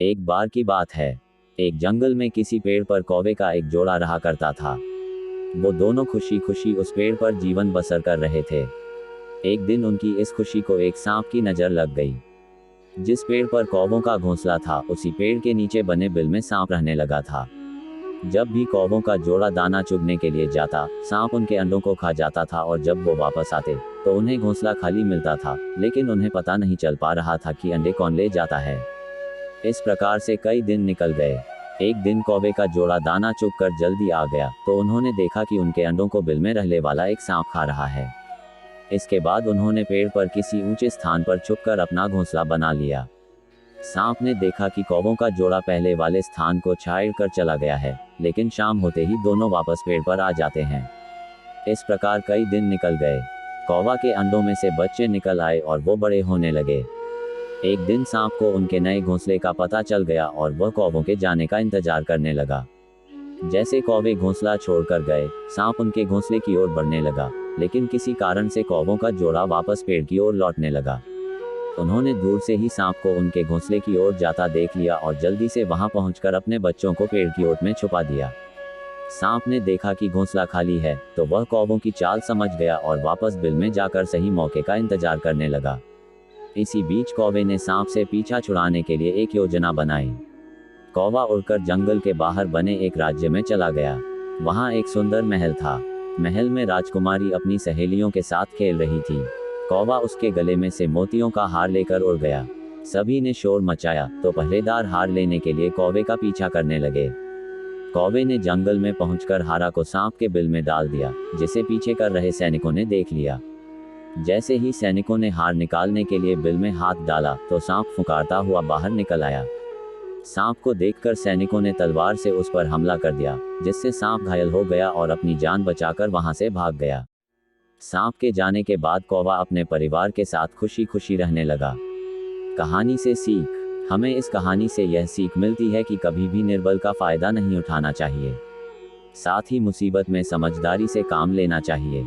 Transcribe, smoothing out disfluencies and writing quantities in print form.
एक बार की बात है, एक जंगल में किसी पेड़ पर कौवे का एक जोड़ा रहा करता था। वो दोनों खुशी खुशी उस पेड़ पर जीवन बसर कर रहे थे। एक दिन उनकी इस खुशी को एक सांप की नजर लग गई। जिस पेड़ पर कौवों का घोंसला था, उसी पेड़ के नीचे बने बिल में सांप रहने लगा था। जब भी कौवों का जोड़ा दाना चुगने के लिए जाता, सांप उनके अंडों को खा जाता था और जब वो वापस आते तो उन्हें घोंसला खाली मिलता था, लेकिन उन्हें पता नहीं चल पा रहा था कि अंडे कौन ले जाता है। इस प्रकार से कई दिन निकल गए। एक दिन कौवे का जोड़ा दाना चुग कर जल्दी आ गया तो उन्होंने देखा कि उनके अंडों को बिल में रहने वाला एक सांप खा रहा है। इसके बाद उन्होंने पेड़ पर किसी ऊंचे स्थान पर छुपकर अपना घोंसला बना लिया। सांप ने देखा कि कौवों का जोड़ा पहले वाले स्थान को छाड़ कर चला गया है, लेकिन शाम होते ही दोनों वापस पेड़ पर आ जाते हैं। इस प्रकार कई दिन निकल गए। कौवा के अंडों में से बच्चे निकल आए और वो बड़े होने लगे। एक दिन सांप को उनके नए घोंसले का पता चल गया और वह कौवों के जाने का इंतजार करने लगा। जैसे कौवे घोंसला छोड़कर गए, सांप उनके घोंसले की ओर बढ़ने लगा, लेकिन किसी कारण से कौवों का जोड़ा वापस पेड़ की ओर लौटने लगा। उन्होंने दूर से ही सांप को उनके घोंसले की ओर जाता देख लिया और जल्दी से वहां पहुंचकर अपने बच्चों को पेड़ की ओट में छुपा दिया। सांप ने देखा कि घोंसला खाली है तो वह कौवों की चाल समझ गया और वापस बिल में जाकर सही मौके का इंतजार करने लगा। इसी बीच कौवे ने सांप से पीछा छुड़ाने के लिए एक योजना बनाई। कौवा उड़कर जंगल के बाहर बने एक राज्य में चला गया। वहां एक सुंदर महल था। महल में राजकुमारी अपनी सहेलियों के साथ खेल रही थी। कौवा उसके गले में से मोतियों का हार लेकर उड़ गया। सभी ने शोर मचाया तो पहरेदार हार लेने के लिए कौवे का पीछा करने लगे। कौवे ने जंगल में पहुंचकर हारा को सांप के बिल में डाल दिया, जिसे पीछे कर रहे सैनिकों ने देख लिया। जैसे ही सैनिकों ने हार निकालने के लिए बिल में हाथ डाला तो सांप फुकारता हुआ बाहर निकल आया। सांप को देखकर सैनिकों ने तलवार से उस पर हमला कर दिया, जिससे सांप घायल हो गया और अपनी जान बचाकर वहां से भाग गया। सांप के जाने के बाद कौवा अपने परिवार के साथ खुशी खुशी रहने लगा। कहानी से सीख। हमें इस कहानी से यह सीख मिलती है कि कभी भी निर्बल का फायदा नहीं उठाना चाहिए। साथ ही मुसीबत में समझदारी से काम लेना चाहिए।